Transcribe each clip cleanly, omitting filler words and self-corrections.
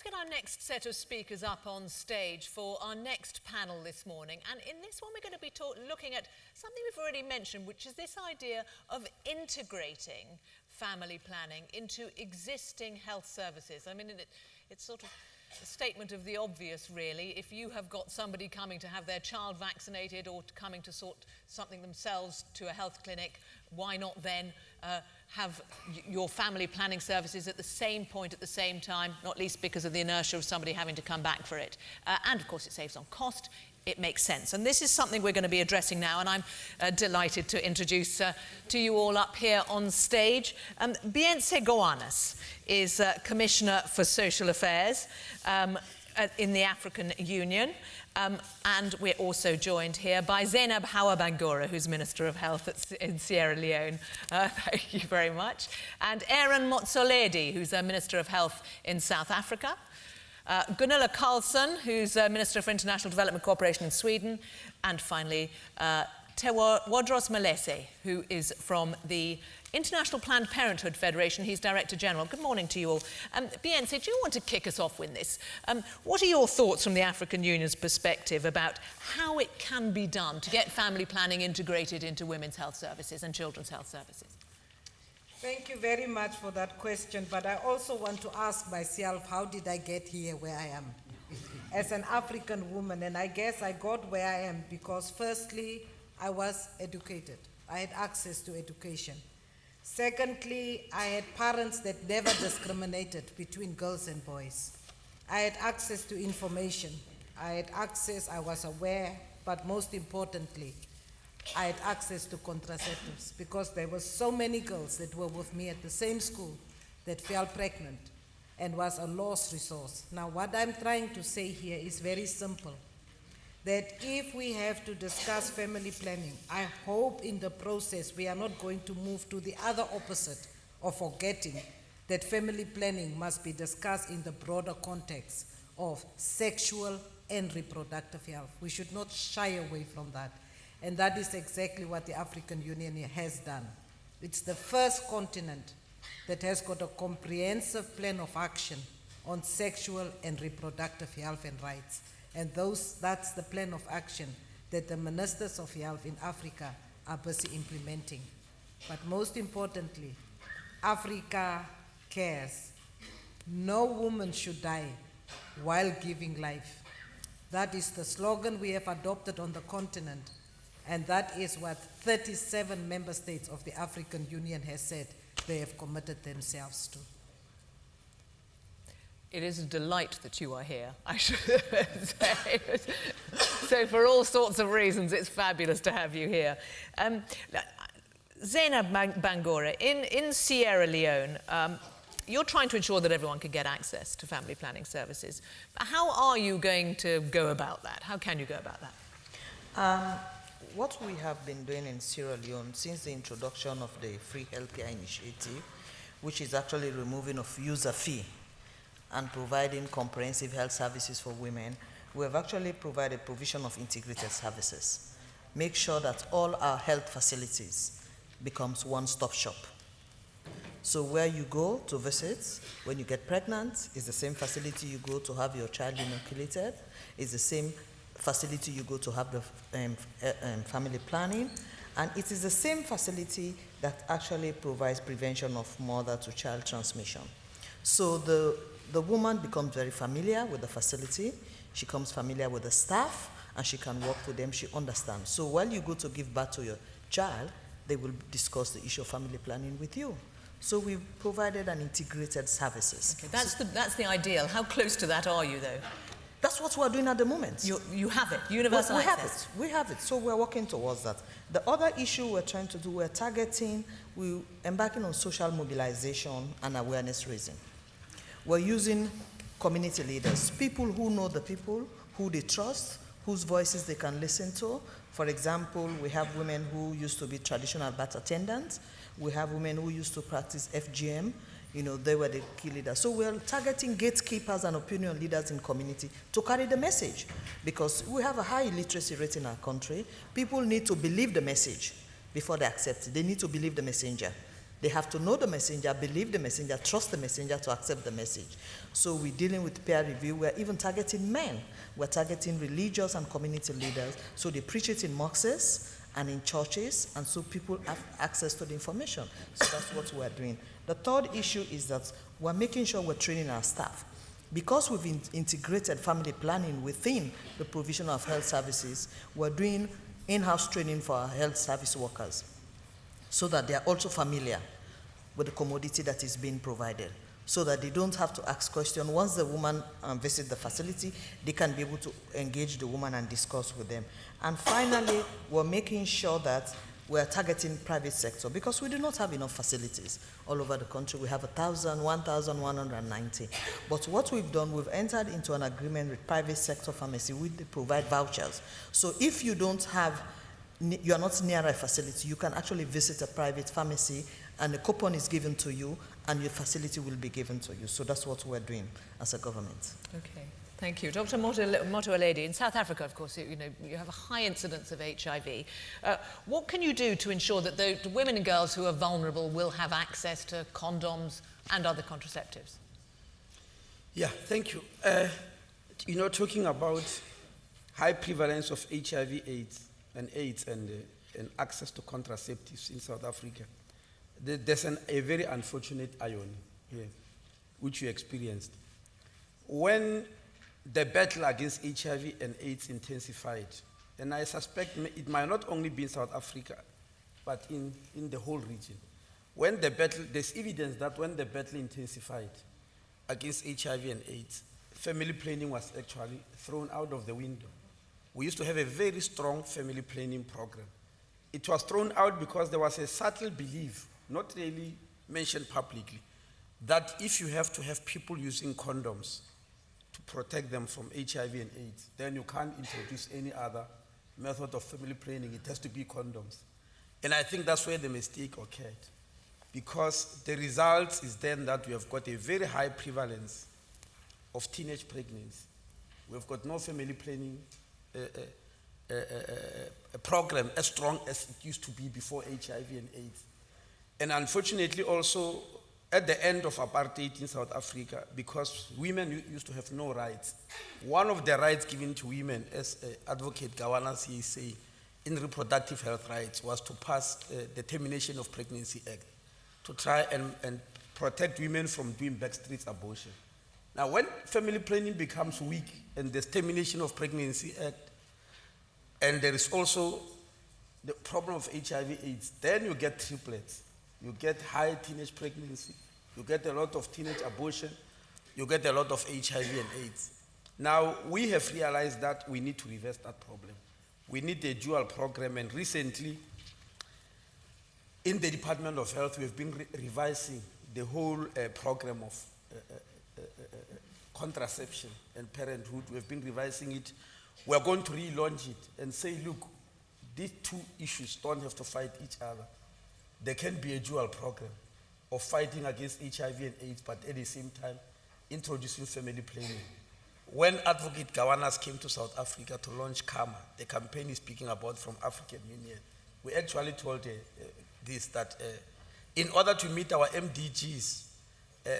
Let's get our next set of speakers up on stage for our next panel this morning. And in this one, we're going to be looking at something we've already mentioned, which is this idea of integrating family planning into existing health services. I mean, it's sort of a statement of the obvious, really. If you have got somebody coming to have their child vaccinated or coming to sort something themselves to a health clinic, why not then have your family planning services at the same point at the same time, not least because of the inertia of somebody having to come back for it. And of course it saves on cost, it makes sense. And this is something we're going to be addressing now, and I'm delighted to introduce to you all up here on stage. Bience Gawanas is Commissioner for Social Affairs in the African Union. And we're also joined here by Zainab Hawa Bangura, who's Minister of Health in Sierra Leone. Thank you very much. And Motsoaledi, who's Minister of Health in South Africa. Gunilla Carlsson, who's Minister for International Development Cooperation in Sweden. And finally, Tewodros Melesse, who is from the International Planned Parenthood Federation. He's Director General. Good morning to you all. Bience, do you want to kick us off with this? What are your thoughts from the African Union's perspective about how it can be done to get family planning integrated into women's health services and children's health services? Thank you very much for that question, but I also want to ask myself, how did I get here where I am? As an African woman, and I guess I got where I am because firstly, I was educated. I had access to education. Secondly, I had parents that never discriminated between girls and boys. I had access to information. I was aware, but most importantly, I had access to contraceptives because there were so many girls that were with me at the same school that fell pregnant and was a lost resource. Now, what I'm trying to say here is very simple. That if we have to discuss family planning, I hope in the process we are not going to move to the other opposite of forgetting that family planning must be discussed in the broader context of sexual and reproductive health. We should not shy away from that. And that is exactly what the African Union has done. It's the first continent that has got a comprehensive plan of action on sexual and reproductive health and rights. And that's the plan of action that the ministers of health in Africa are busy implementing. But most importantly, Africa cares. No woman should die while giving life. That is the slogan we have adopted on the continent, and that is what 37 member states of the African Union has said they have committed themselves to. It is a delight that you are here, I should say. So for all sorts of reasons, it's fabulous to have you here. Zainab Bangura, in Sierra Leone, you're trying to ensure that everyone can get access to family planning services. How are you going to go about that? How can you go about that? What we have been doing in Sierra Leone since the introduction of the Free Healthcare Initiative, which is actually removing of user fee and providing comprehensive health services for women, we have actually provided provision of integrated services. Make sure that all our health facilities becomes one-stop shop. So where you go to visit when you get pregnant is the same facility you go to have your child inoculated, is the same facility you go to have the family planning, and it is the same facility that actually provides prevention of mother-to-child transmission. So the woman becomes very familiar with the facility, she becomes familiar with the staff, and she can work with them, she understands. So while you go to give birth to your child, they will discuss the issue of family planning with you. So we've provided an integrated services. Okay, that's the ideal. How close to that are you, though? That's what we're doing at the moment. You have it, universal access. We have it, so we're working towards that. The other issue we're trying to do, we're targeting, we're embarking on social mobilization and awareness raising. We're using community leaders, people who know the people, who they trust, whose voices they can listen to. For example, we have women who used to be traditional birth attendants. We have women who used to practice FGM. You know, they were the key leaders. So we're targeting gatekeepers and opinion leaders in community to carry the message, because we have a high illiteracy rate in our country. People need to believe the message before they accept it. They need to believe the messenger. They have to know the messenger, believe the messenger, trust the messenger to accept the message. So we're dealing with peer review. We're even targeting men. We're targeting religious and community leaders. So they preach it in mosques and in churches, and so people have access to the information. So that's what we're doing. The third issue is that we're making sure we're training our staff. Because we've integrated family planning within the provision of health services, we're doing in-house training for our health service workers so that they are also familiar with the commodity that is being provided, so that they don't have to ask questions. Once the woman visits the facility, they can be able to engage the woman and discuss with them. And finally, we're making sure that we're targeting private sector because we do not have enough facilities all over the country. We have 1,190. But what we've done, we've entered into an agreement with private sector pharmacy. We provide vouchers. So if you don't have, you are not near a facility, you can actually visit a private pharmacy and a coupon is given to you and your facility will be given to you. So that's what we're doing as a government. Okay. Thank you. Dr. Motsoaledi, in South Africa, of course, you have a high incidence of HIV. What can you do to ensure that the women and girls who are vulnerable will have access to condoms and other contraceptives? Yeah, thank you. Talking about high prevalence of HIV, AIDS and access to contraceptives in South Africa, there's a very unfortunate irony here, which you experienced. When the battle against HIV and AIDS intensified, and I suspect it might not only be in South Africa, but in the whole region. When the battle, there's evidence that when the battle intensified against HIV and AIDS, family planning was actually thrown out of the window. We used to have a very strong family planning program. It was thrown out because there was a subtle belief, not really mentioned publicly, that if you have to have people using condoms to protect them from HIV and AIDS, then you can't introduce any other method of family planning. It has to be condoms. And I think that's where the mistake occurred, because the result is then that we have got a very high prevalence of teenage pregnancy. We've got no family planning a program as strong as it used to be before HIV and AIDS. And unfortunately also, at the end of apartheid in South Africa, because women used to have no rights, one of the rights given to women, as Advocate Gawanas he say, in reproductive health rights, was to pass the Termination of Pregnancy Act to try and protect women from doing backstreet abortion. Now, when family planning becomes weak and there's Termination of Pregnancy Act, and there is also the problem of HIV/AIDS, then you get triplets. You get high teenage pregnancy, you get a lot of teenage abortion, you get a lot of HIV and AIDS. Now, we have realized that we need to reverse that problem. We need a dual program, and recently, in the Department of Health, we've been revising the whole program of contraception and parenthood. We've been revising it. We're going to relaunch it and say, look, these two issues don't have to fight each other. There can be a dual program of fighting against HIV and AIDS, but at the same time, introducing family planning. When Advocate Gawanas came to South Africa to launch KAMA, the campaign he's speaking about from African Union, we actually told that in order to meet our MDGs,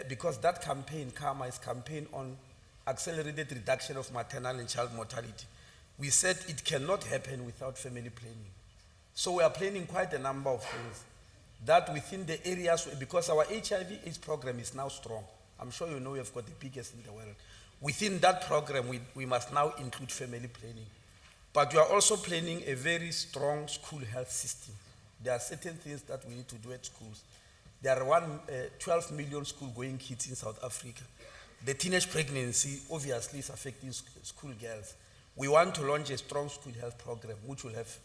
because that campaign, KAMA, is campaign on accelerated reduction of maternal and child mortality, we said it cannot happen without family planning. So we are planning quite a number of things that within the areas, because our HIV/AIDS program is now strong. I'm sure you know we have got the biggest in the world. Within that program, we must now include family planning. But we are also planning a very strong school health system. There are certain things that we need to do at schools. There are 12 million school-going kids in South Africa. The teenage pregnancy obviously is affecting school girls. We want to launch a strong school health program which will have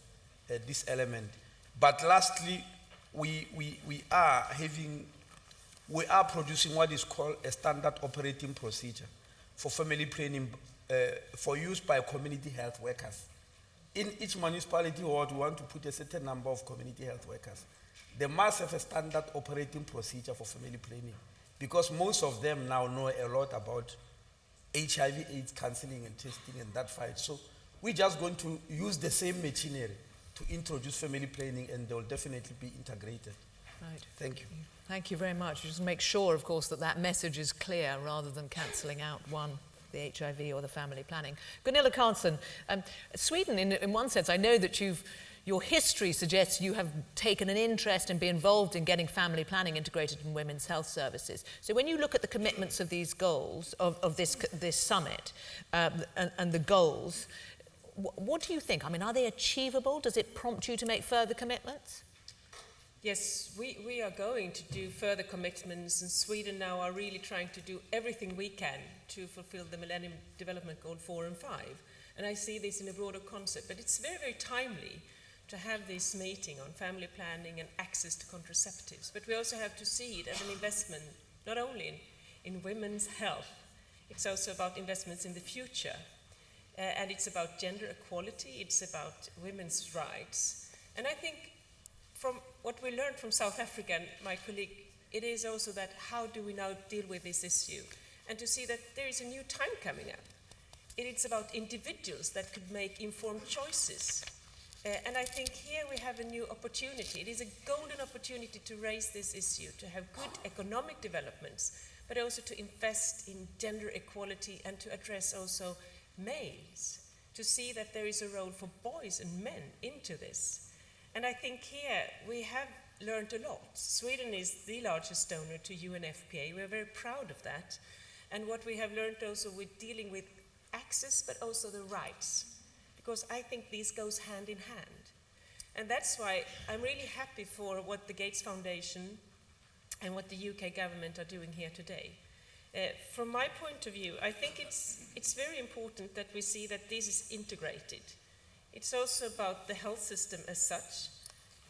this element. But lastly, we are producing what is called a standard operating procedure for family planning for use by community health workers. In each municipality ward, we want to put a certain number of community health workers. They must have a standard operating procedure for family planning, because most of them now know a lot about HIV/AIDS counseling and testing and that fight. So we're just going to use the same machinery to introduce family planning, and they will definitely be integrated. Right. Thank you. Thank you very much. Just make sure, of course, that that message is clear rather than cancelling out one, the HIV or the family planning. Gunilla Carlsson, Sweden, in one sense, I know that your history suggests you have taken an interest and been involved in getting family planning integrated in women's health services. So when you look at the commitments of these goals, of this summit, and the goals, what do you think? I mean, are they achievable? Does it prompt you to make further commitments? Yes, we are going to do further commitments, and Sweden now are really trying to do everything we can to fulfill the Millennium Development Goal 4 and 5. And I see this in a broader concept, but it's very, very timely to have this meeting on family planning and access to contraceptives. But we also have to see it as an investment, not only in women's health, it's also about investments in the future. And it's about gender equality, it's about women's rights. And I think from what we learned from South Africa, and my colleague, it is also that how do we now deal with this issue? And to see that there is a new time coming up. It's about individuals that could make informed choices. And I think here we have a new opportunity. It is a golden opportunity to raise this issue, to have good economic developments, but also to invest in gender equality and to address also males, to see that there is a role for boys and men into this. And I think here we have learned a lot. Sweden is the largest donor to UNFPA. We're very proud of that. And what we have learned also with dealing with access, but also the rights, because I think these goes hand in hand. And that's why I'm really happy for what the Gates Foundation and what the UK government are doing here today. From my point of view, I think it's very important that we see that this is integrated. It's also about the health system as such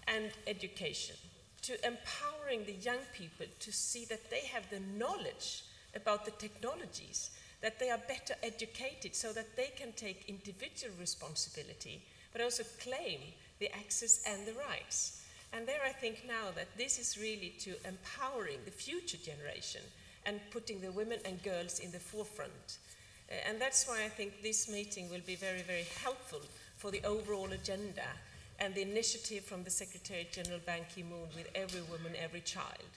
and education, to empowering the young people to see that they have the knowledge about the technologies, that they are better educated so that they can take individual responsibility, but also claim the access and the rights. And there I think now that this is really to empowering the future generation and putting the women and girls in the forefront. And that's why I think this meeting will be very, very helpful for the overall agenda and the initiative from the Secretary General Ban Ki-moon with every woman, every child.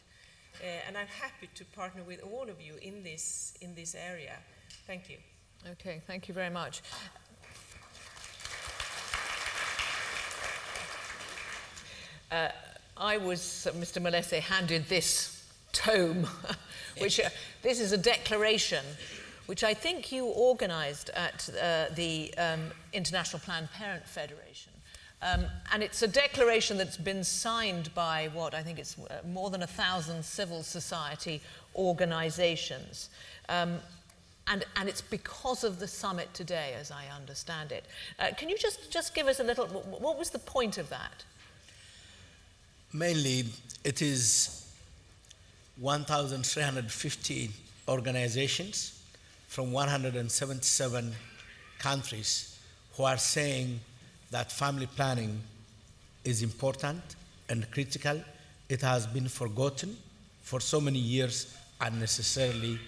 And I'm happy to partner with all of you in this area. Thank you. Okay, thank you very much. I was, Mr. Melesse, handed this tome, which this is a declaration which I think you organised at the International Planned Parent Federation. And it's a declaration that's been signed by, what, I think it's more than 1,000 civil society organisations. And it's because of the summit today, as I understand it. Can you just give us a little, what was the point of that? Mainly, it is 1,350 organizations from 177 countries who are saying that family planning is important and critical. It has been forgotten for so many years unnecessarily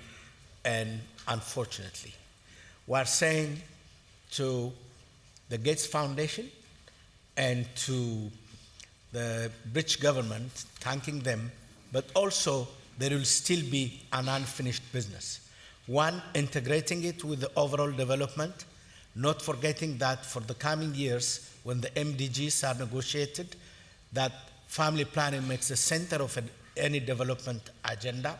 and unfortunately. We are saying to the Gates Foundation and to the British government, thanking them, but also there will still be an unfinished business. One, integrating it with the overall development, not forgetting that for the coming years, when the MDGs are negotiated, that family planning makes the center of any development agenda,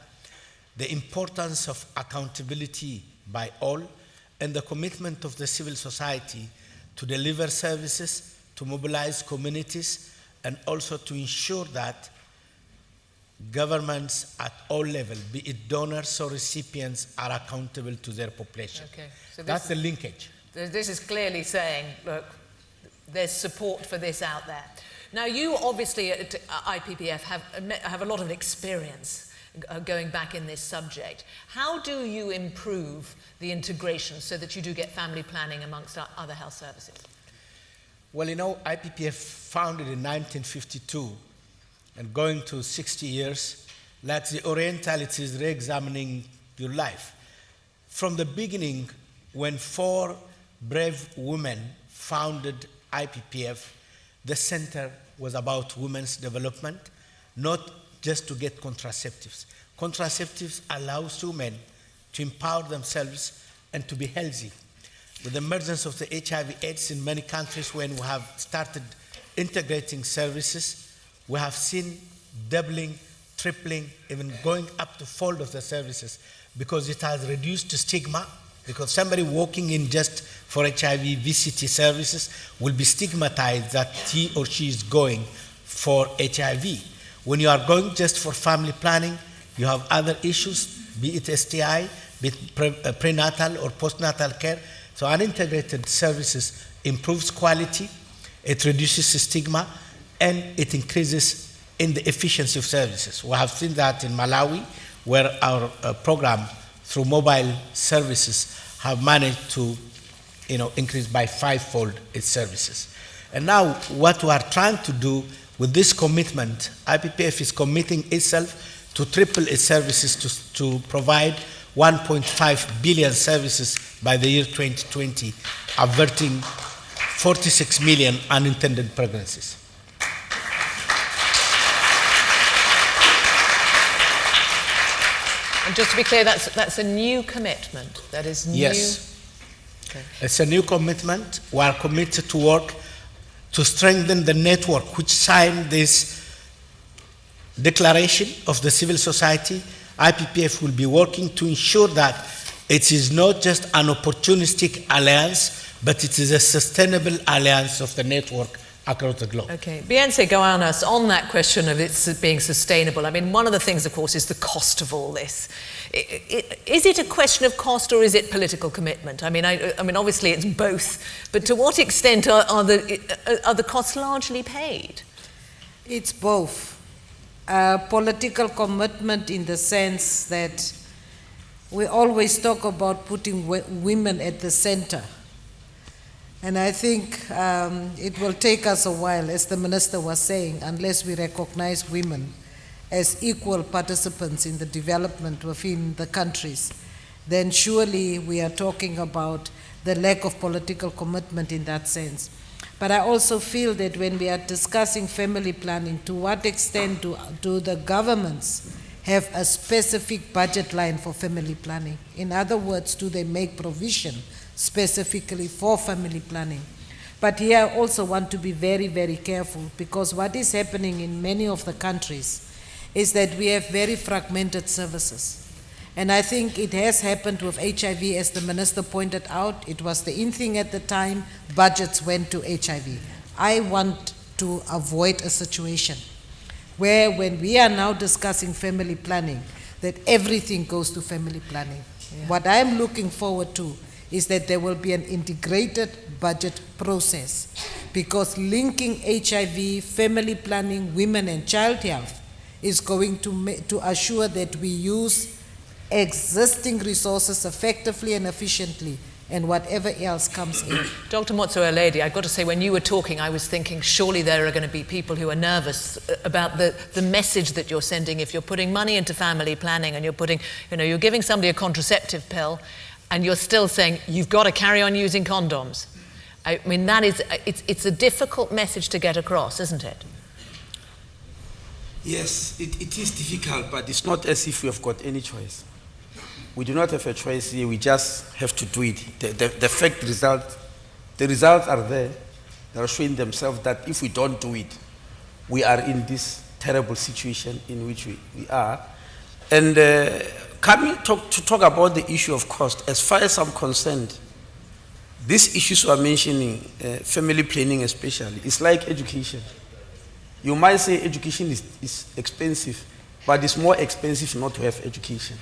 the importance of accountability by all, and the commitment of the civil society to deliver services, to mobilize communities, and also to ensure that governments at all levels, be it donors or recipients, are accountable to their population. Okay, so that's the linkage. This is clearly saying, look, there's support for this out there. Now, you obviously at IPPF have a lot of experience going back in this subject. How do you improve the integration so that you do get family planning amongst other health services? Well, you know, IPPF founded in 1952 and going to 60 years, like the Orientalities re-examining your life. From the beginning, when 4 brave women founded IPPF, the center was about women's development, not just to get contraceptives. Contraceptives allows women to empower themselves and to be healthy. With the emergence of the HIV/AIDS in many countries, when we have started integrating services, we have seen doubling, tripling, even going up to fold of the services, because it has reduced stigma, because somebody walking in just for HIV VCT services will be stigmatized that he or she is going for HIV. When you are going just for family planning, you have other issues, be it STI, be it prenatal or postnatal care. So unintegrated services improves quality, it reduces stigma, and it increases in the efficiency of services. We have seen that in Malawi, where our program through mobile services have managed to increase by 5-fold its services. And now what we are trying to do with this commitment, IPPF is committing itself to triple its services to provide 1.5 billion services by the year 2020, averting 46 million unintended pregnancies. And just to be clear, that's a new commitment. That is new. Yes. Okay. It's a new commitment. We are committed to work to strengthen the network which signed this declaration of the civil society. IPPF will be working to ensure that it is not just an opportunistic alliance, but it is a sustainable alliance of the network across the globe. Okay. Bience, Gawanas, on that question of it being sustainable, I mean, one of the things, of course, is the cost of all this. Is it a question of cost or is it political commitment? I mean, obviously it's both, but to what extent are the costs largely paid? It's both. Political commitment in the sense that we always talk about putting women at the center. And I think it will take us a while, as the Minister was saying, unless we recognize women as equal participants in the development within the countries, then surely we are talking about the lack of political commitment in that sense. But I also feel that when we are discussing family planning, to what extent do the governments have a specific budget line for family planning? In other words, do they make provision specifically for family planning? But here I also want to be very, very careful, because what is happening in many of the countries is that we have very fragmented services. And I think it has happened with HIV, as the Minister pointed out. It was the in thing at the time, budgets went to HIV. I want to avoid a situation where, when we are now discussing family planning, that everything goes to family planning. Yeah. What I'm looking forward to is that there will be an integrated budget process, because linking HIV, family planning, women and child health is going to assure that we use existing resources effectively and efficiently, and whatever else comes in. Dr. Motsoaledi, I've got to say, when you were talking, I was thinking surely there are going to be people who are nervous about the message that you're sending if you're putting money into family planning and you're giving somebody a contraceptive pill and you're still saying you've got to carry on using condoms. I mean, it's a difficult message to get across, isn't it? Yes, it is difficult, but it's not as if we have got any choice. We do not have a choice here, we just have to do it. The results are there. They are showing themselves that if we don't do it, we are in this terrible situation in which we are. And coming to talk about the issue of cost, as far as I'm concerned, these issues we are mentioning, family planning especially, it's like education. You might say education is expensive, but it's more expensive not to have education.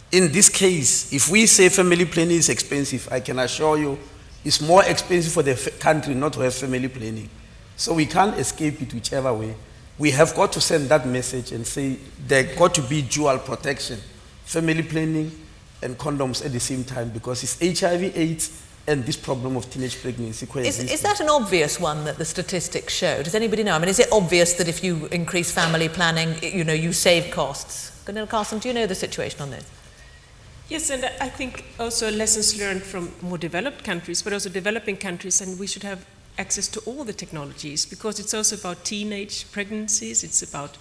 In this case, if we say family planning is expensive, I can assure you it's more expensive for the country not to have family planning. So we can't escape it whichever way. We have got to send that message and say there got to be dual protection, family planning and condoms at the same time, because it's HIV, AIDS, and this problem of teenage pregnancy. Is that an obvious one that the statistics show? Does anybody know? I mean, is it obvious that if you increase family planning, you save costs? Gunilla, Carlsson, do you know the situation on this? Yes, and I think also lessons learned from more developed countries, but also developing countries, and we should have access to all the technologies, because it's also about teenage pregnancies, it's about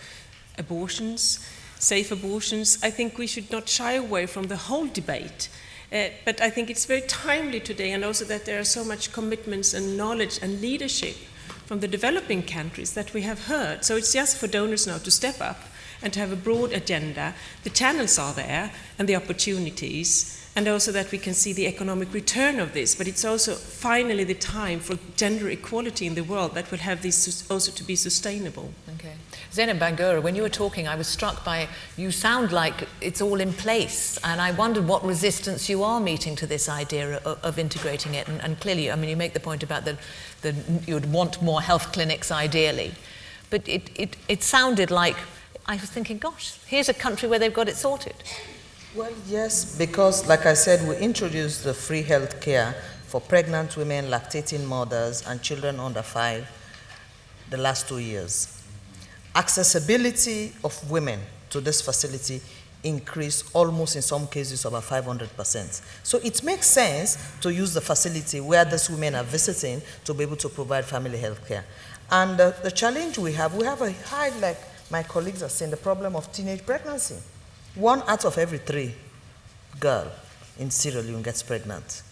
abortions, safe abortions. I think we should not shy away from the whole debate. But I think it's very timely today, and also that there are so much commitments and knowledge and leadership from the developing countries that we have heard. So it's just for donors now to step up and to have a broad agenda. The channels are there and the opportunities, and also that we can see the economic return of this. But it's also finally the time for gender equality in the world that will have this also to be sustainable. Okay. Zainab, Bangura, when you were talking, I was struck by, you sound like it's all in place, and I wondered what resistance you are meeting to this idea of integrating it. And clearly, I mean, you make the point about that you'd want more health clinics ideally, but it sounded like, I was thinking, gosh, here's a country where they've got it sorted. Well, yes, because like I said, we introduced the free health care for pregnant women, lactating mothers, and children under 5 the last 2 years. Accessibility of women to this facility increased almost in some cases about 500%. So it makes sense to use the facility where these women are visiting to be able to provide family health care. And the challenge we have a high, like my colleagues are saying, the problem of teenage pregnancy. 1 out of every 3 girls in Sierra Leone gets pregnant.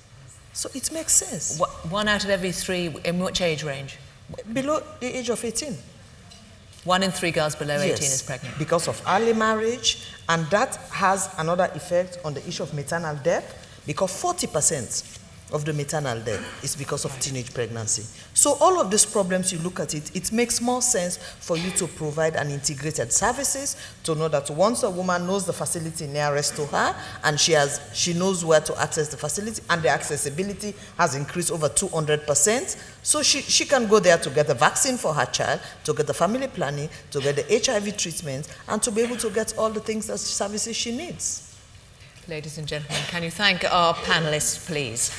So it makes sense. 1 out of every 3, in which age range? Below the age of 18. 1 in 3 girls below 18 is pregnant. Because of early marriage, and that has another effect on the issue of maternal death, because 40% of the maternal death is because of teenage pregnancy. So all of these problems, you look at it, it makes more sense for you to provide an integrated services, to know that once a woman knows the facility nearest to her, and she knows where to access the facility, and the accessibility has increased over 200%, so she can go there to get the vaccine for her child, to get the family planning, to get the HIV treatment, and to be able to get all the things, that services she needs. Ladies and gentlemen, can you thank our panelists, please?